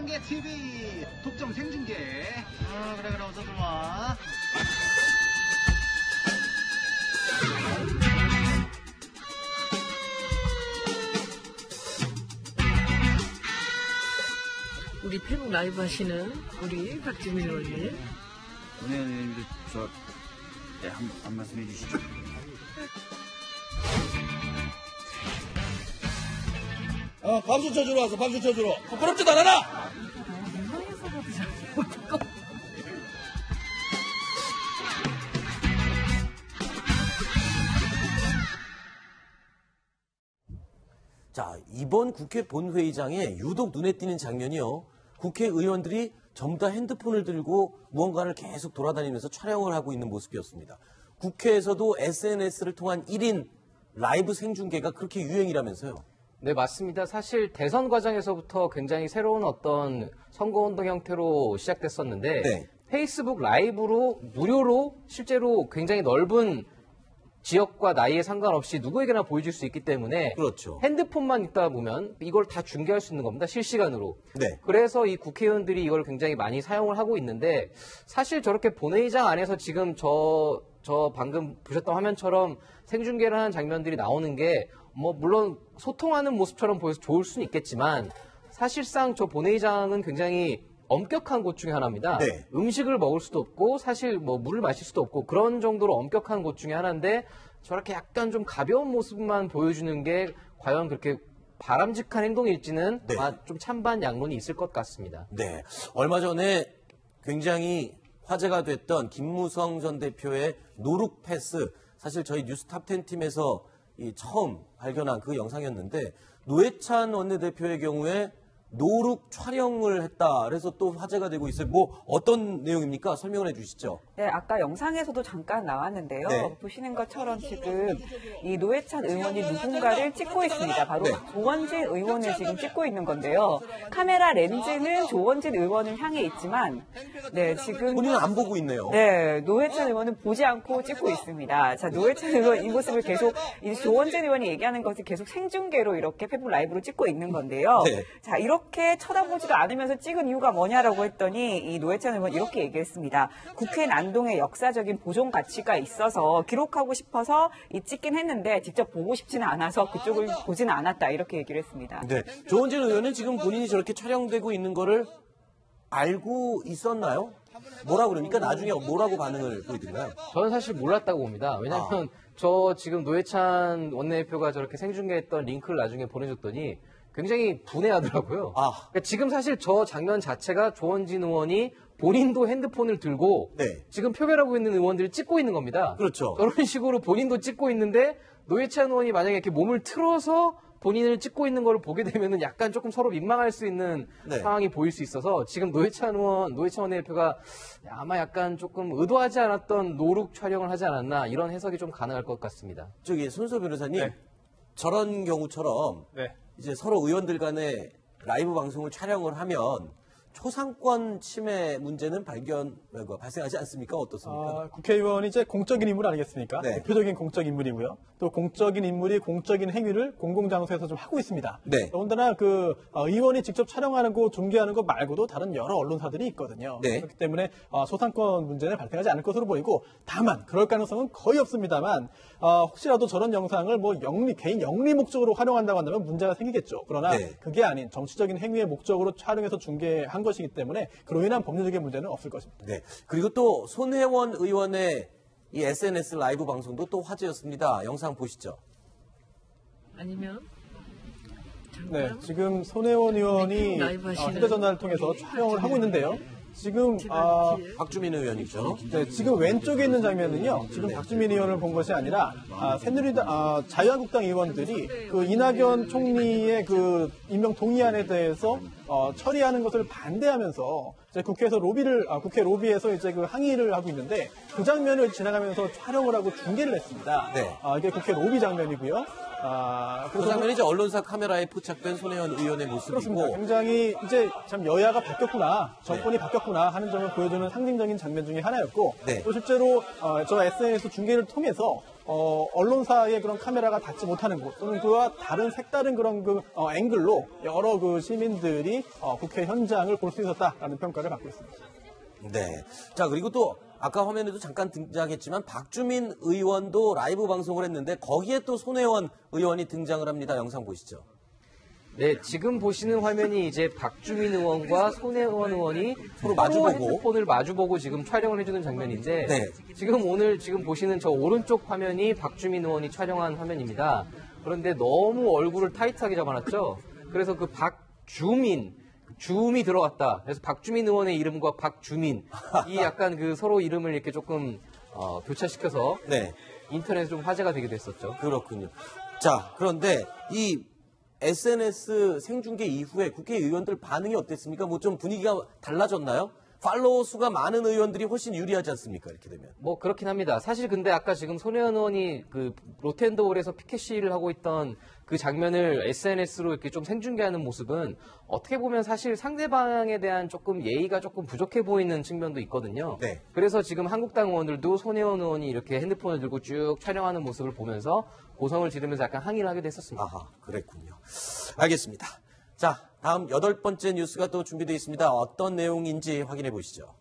한계 TV 독점 생중계. 그래 어서 들어와. 우리 페북 라이브 하시는 우리 박주민 의원님. 의원님도 한 말씀 해주시죠. 박수 쳐주러 와서 박수 쳐주러. 부끄럽지도 않아. 자, 이번 국회 본회의장에 유독 눈에 띄는 장면이요. 국회의원들이 전부 다 핸드폰을 들고 무언가를 계속 돌아다니면서 촬영을 하고 있는 모습이었습니다. 국회에서도 SNS를 통한 1인 라이브 생중계가 그렇게 유행이라면서요. 네, 맞습니다. 사실 대선 과정에서부터 굉장히 새로운 어떤 선거운동 형태로 시작됐었는데 네. 페이스북 라이브로 무료로 실제로 굉장히 넓은 지역과 나이에 상관없이 누구에게나 보여줄 수 있기 때문에 그렇죠. 핸드폰만 있다 보면 이걸 다 중계할 수 있는 겁니다. 실시간으로. 네. 그래서 이 국회의원들이 이걸 굉장히 많이 사용을 하고 있는데 사실 저렇게 본회의장 안에서 지금 저 방금 보셨던 화면처럼 생중계를 하는 장면들이 나오는 게 물론 소통하는 모습처럼 보여서 좋을 수는 있겠지만 사실상 저 본회의장은 굉장히 엄격한 곳 중에 하나입니다. 네. 음식을 먹을 수도 없고 사실 물을 마실 수도 없고 그런 정도로 엄격한 곳 중에 하나인데 저렇게 약간 좀 가벼운 모습만 보여주는 게 과연 그렇게 바람직한 행동일지는 네. 좀 찬반 양론이 있을 것 같습니다. 네. 얼마 전에 굉장히 화제가 됐던 김무성 전 대표의 노룩 패스. 사실 저희 뉴스탑10 팀에서 처음 발견한 그 영상이었는데 노회찬 원내대표의 경우에 노룩 촬영을 했다. 그래서 또 화제가 되고 있어요. 어떤 내용입니까? 설명을 해주시죠. 네, 아까 영상에서도 잠깐 나왔는데요. 네. 보시는 것처럼 지금 이 노회찬 의원이 누군가를 찍고 있습니다. 바로 네. 조원진 의원을 지금 찍고 있는 건데요. 카메라 렌즈는 조원진 의원을 향해 있지만, 네, 지금. 본인은 안 보고 있네요. 네, 노회찬 의원은 보지 않고 찍고 있습니다. 자, 노회찬 의원 이 모습을 계속, 이 조원진 의원이 얘기하는 것을 계속 생중계로 이렇게 페북 라이브로 찍고 있는 건데요. 네. 자, 이렇게 쳐다보지도 않으면서 찍은 이유가 뭐냐라고 했더니 이 노회찬 의원 이렇게 얘기했습니다. 국회 난동에 역사적인 보존 가치가 있어서 기록하고 싶어서 찍긴 했는데 직접 보고 싶지는 않아서 그쪽을 보지는 않았다. 이렇게 얘기를 했습니다. 네. 조원진 의원은 지금 본인이 저렇게 촬영되고 있는 거를 알고 있었나요? 뭐라고 그러니까 나중에 뭐라고 반응을 보이던가요? 저는 사실 몰랐다고 봅니다. 왜냐하면 저 지금 노회찬 원내대표가 저렇게 생중계했던 링크를 나중에 보내줬더니 굉장히 분해하더라고요. 그러니까 지금 사실 저 장면 자체가 조원진 의원이 본인도 핸드폰을 들고 네. 지금 표결하고 있는 의원들을 찍고 있는 겁니다. 그렇죠. 그런 식으로 본인도 찍고 있는데 노회찬 의원이 만약에 이렇게 몸을 틀어서 본인을 찍고 있는 걸 보게 되면은 약간 조금 서로 민망할 수 있는 네. 상황이 보일 수 있어서 지금 노회찬 원내대표가 아마 약간 조금 의도하지 않았던 노룩 촬영을 하지 않았나 이런 해석이 좀 가능할 것 같습니다. 저기 손소 변호사님, 네. 저런 경우처럼 네. 이제 서로 의원들 간에 라이브 방송을 촬영을 하면 초상권 침해 문제는 발생하지 않습니까? 어떻습니까? 국회의원이 이제 공적인 인물 아니겠습니까? 네. 대표적인 공적 인물이고요. 또 공적인 인물이 공적인 행위를 공공장소에서 좀 하고 있습니다. 네. 더군다나 의원이 직접 촬영하는 거, 중계하는 거 말고도 다른 여러 언론사들이 있거든요. 네. 그렇기 때문에 소상권 문제는 발생하지 않을 것으로 보이고, 다만 그럴 가능성은 거의 없습니다만 혹시라도 저런 영상을 개인 영리 목적으로 활용한다고 한다면 문제가 생기겠죠. 그러나 네. 그게 아닌 정치적인 행위의 목적으로 촬영해서 중계한 것이기 때문에 그로 인한 법률적인 문제는 없을 것입니다. 네. 그리고 또 손혜원 의원의 이 SNS 라이브 방송도 또 화제였습니다. 영상 보시죠. 아니면 네, 지금 손혜원 의원이 휴대전화를 통해서 촬영을 하고 있는데요. 지금 박주민 의원이죠. 네, 지금 왼쪽에 있는 장면은요. 지금 박주민 의원을 본 것이 아니라 새누리당 자유한국당 의원들이 이낙연 총리의 임명 동의안에 대해서 처리하는 것을 반대하면서 이제 국회 로비에서 이제 항의를 하고 있는데 그 장면을 지나가면서 촬영을 하고 중계를 했습니다. 네. 이게 국회 로비 장면이고요. 그 장면이 이제 언론사 카메라에 포착된 손혜원 의원의 모습이고. 그렇습니다. 굉장히 이제 참 여야가 바뀌었구나, 정권이 바뀌었구나 하는 점을 보여주는 상징적인 장면 중에 하나였고, 네. 또 실제로 저 SNS 중계를 통해서 언론사의 그런 카메라가 닿지 못하는 곳 또는 그와 다른 색다른 그런 앵글로 여러 시민들이 충분히 국회 현장을 볼 수 있었다라는 평가를 받고 있습니다. 네. 자, 그리고 또 아까 화면에도 잠깐 등장했지만 박주민 의원도 라이브 방송을 했는데 거기에 또 손혜원 의원이 등장을 합니다. 영상 보시죠. 네, 지금 보시는 화면이 이제 박주민 의원과 손혜원 의원이 서로 서로 마주보고. 핸드폰을 마주보고 지금 촬영을 해주는 장면인데 네. 지금 보시는 저 오른쪽 화면이 박주민 의원이 촬영한 화면입니다. 그런데 너무 얼굴을 타이트하게 잡아놨죠. 그래서 그 주음이 들어갔다. 그래서 박주민 의원의 이름과 박주민 이 약간 그 서로 이름을 이렇게 조금 교차시켜서 네. 인터넷에 좀 화제가 되기도 했었죠. 그렇군요. 자, 그런데 이 SNS 생중계 이후에 국회의원들 반응이 어땠습니까? 뭐 좀 분위기가 달라졌나요? 팔로워 수가 많은 의원들이 훨씬 유리하지 않습니까? 이렇게 되면. 뭐 그렇긴 합니다. 사실 근데 아까 지금 손혜원 의원이 그 로텐도홀에서 피켓 시위를 하고 있던 그 장면을 SNS로 이렇게 좀 생중계하는 모습은 어떻게 보면 사실 상대방에 대한 조금 예의가 조금 부족해 보이는 측면도 있거든요. 네. 그래서 지금 한국당 의원들도 손혜원 의원이 이렇게 핸드폰을 들고 쭉 촬영하는 모습을 보면서 고성을 지르면서 약간 항의를 하기도 했었습니다. 아하, 그랬군요. 알겠습니다. 자, 다음 8번째 뉴스가 또 준비되어 있습니다. 어떤 내용인지 확인해 보시죠.